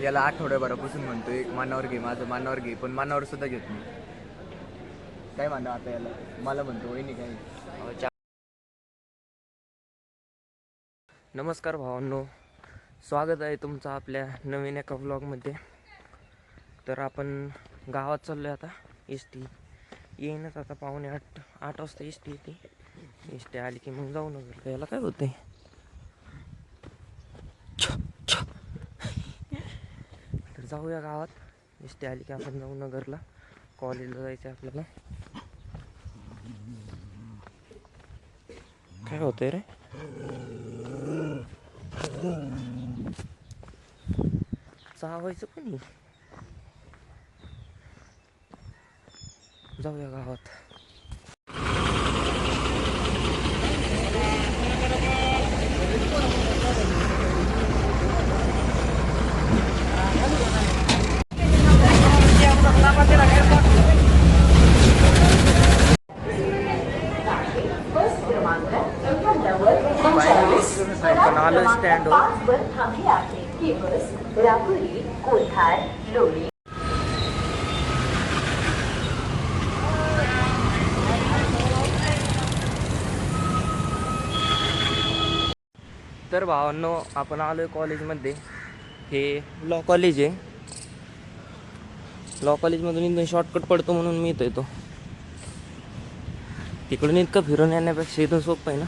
याला आठवड्याभरापासून म्हणतोय मानावर घे, माझं मानावर घे, पण मानावर सुद्धा घेत नाही. काय म्हणा आता याला, मला म्हणतो वहिनी काय. नमस्कार भावांनो, स्वागत आहे तुमचं आपल्या नवीन एका व्लॉगमध्ये. तर आपण गावात चाललो आहे आता. एस टी येईनच आता, 7:45 वाजता एस टी येते. एस टी आली की मग जाऊ नगर. याला काय होतंय, तर जाऊया गावात. एस टी आली की आपण जाऊ नगरला, कॉलेजला जायचं आहे आपल्याला. काय होतंय रे, चावायचं पण. जाऊया गावात. पण आलो स्टँडवर. तर भावांनो, आपण आलोय कॉलेजमध्ये. हे लॉ कॉलेज आहे. लॉ कॉलेजमधून इथून शॉर्टकट पडतो म्हणून मी इथं येतो. तिकडून इतकं फिरून येण्यापेक्षा इथून सोपं आहे ना.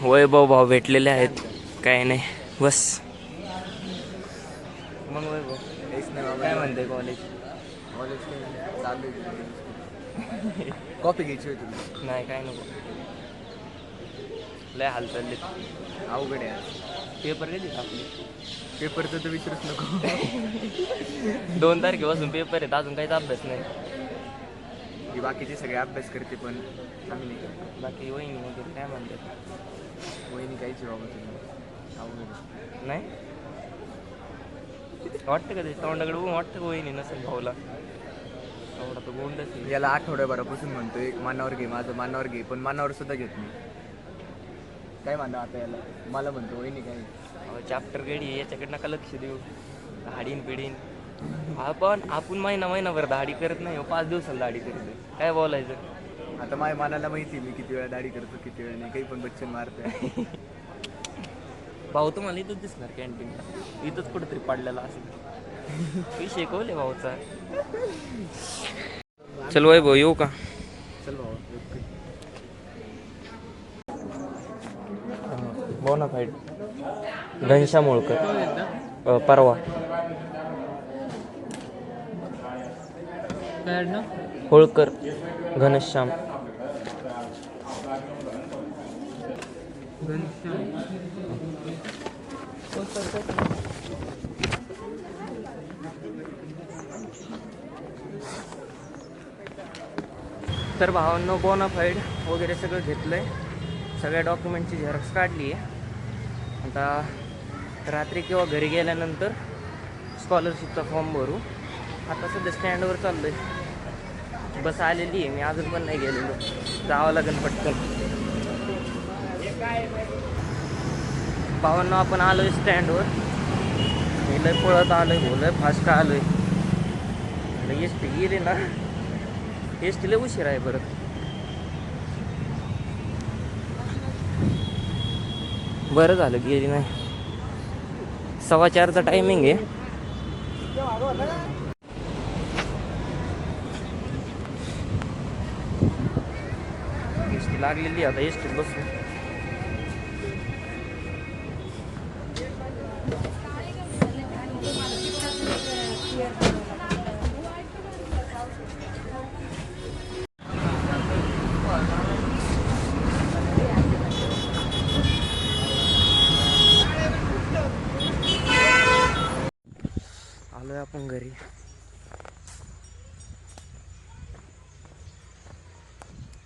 वैभव भाऊ भेटलेले आहेत. काय नाही, बस. मग वैभव काय म्हणते कॉलेज? कॉलेज काही चालू आहे. कॉपी घ्यायची होती तुला? नाही, काय नको. लय हाल चालले, अवघड आहे. पेपर कधी आपले? पेपरचं तर विचारूच नको. 2 तारखेपासून पेपर आहेत, अजून काहीच अभ्यास नाही. की बाकीचे सगळे अभ्यास करते पण आम्ही नाही करतो. बाकी वहिनी वगैरे काय म्हणतात? वहिनी काहीच बाबा तुला अवघड नाही वाटतं का ते तोंडाकडे बघून वाटतं का वहिनी नसेल भाऊला? एवढा तर गोंडच आहे. याला आठवड्याभरापासून म्हणतोय मानावर घे, माझं मानावर घे, पण मानावर सुद्धा घेत नाही. काय म्हणा आता याला, मला म्हणतो वहिनी काय. चॅप्टर गडी याच्याकडे नका लक्ष देऊ. दाढीन पिढीन आपण महिनाभर दाढी करत नाही, 5 दिवसाला दाढी करतोय. काय बोलायचं आता माझ्या मनाला माहिती मी किती वेळा दाढी करतो, किती वेळा नाही. काही पण बच्चन मारतोय. भाऊ तुम्हाला इथंच दिसणार कॅन्टीनला, इथंच कुठेतरी पडलेला असेल. मी शिकवले भाऊचा. चल वैभव येऊ का? चल भाऊ. बोनाफाईड घनश्याम होळकर, परवा. होळकर घनश्याम. तर भावांनो, बोनाफाईड वगैरे सगळं घेतलंय. सगळ्या डॉक्युमेंटची झेरॉक्स काढली आहे. आता रात्री किंवा घरी गेल्यानंतर स्कॉलरशिपचा फॉर्म भरू. आता सध्या स्टँडवर चाललो आहे. बस आलेली आहे, मी अजून पण नाही गेलेलो. जावं लागेल पटकन. भावांनो, आपण आलो आहे स्टँडवर. मी लय पळत आलो आहे, लय फास्ट आलो आहे. एस टी गेली ना, एस टी लय उशीर आहे बरं. बरं झालं गेली नाही. 4:15चा टायमिंग आहे. एस टी लागलेली, आता एस टीत बसू. आलोय आपण घरी.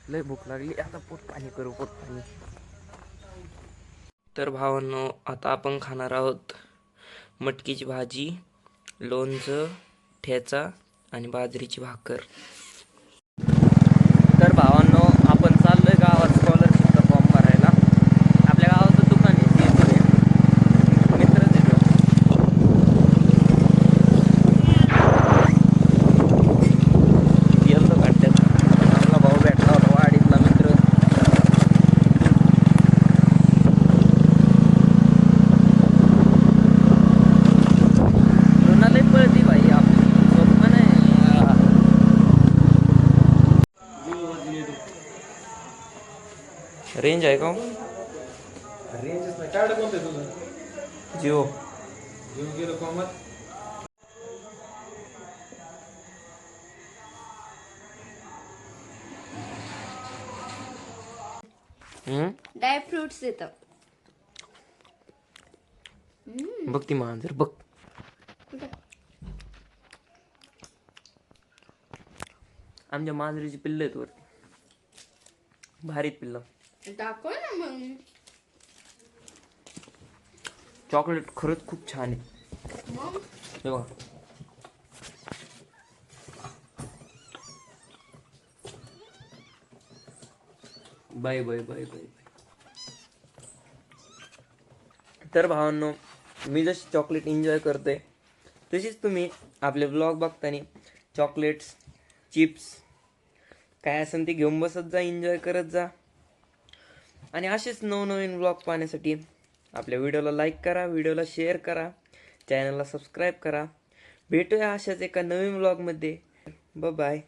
लय भूक लागली, आता पोट पाणी करू, पोट पाणी. तर भावांनो, आता आपण खाणार आहोत मटकीची भाजी, लोणचं, ठेचा आणि बाजरीची भाकर. तर भावांनो, आपण चाललोय गावात स्कॉलरशिपचा फॉर्म भरायला. आपल्या गावाचं दुकान आहे ते पुढे. मित्रच येतो. गेलो काढत्यात. आपला भाऊ भेटला होता, वाडीतला मित्र. लय पळती भाई आपली, सोपं नाही. रेंज आहे का? रेंजच नाही. काय कोणतं आहे तुझं? जिओ. येऊन गेलो कॉमत. ड्राय फ्रुट्स येतं. बघ ती मांजर बघ. कुठं? आमच्या मांजरीची पिल्ल आहेत वरती. भारीत पिल्ल. दाखव ना मग. चॉकलेट खरंच खूप छान आहे. मग हे बघा. Bye bye bye bye. तर भावांनो, मी जशी चॉकलेट एन्जॉय करते तशीच तुम्ही आपले ब्लॉग बघताना चॉकलेट्स, चिप्स काय असेल ते घेऊन बसत जा, एन्जॉय करत जा. आणि असेच नवनवीन ब्लॉग पाहण्यासाठी आपल्या व्हिडिओला लाईक करा, व्हिडिओला शेअर करा, चॅनलला सबस्क्राईब करा. भेटूया अशाच एका नवीन ब्लॉगमध्ये. Bye bye.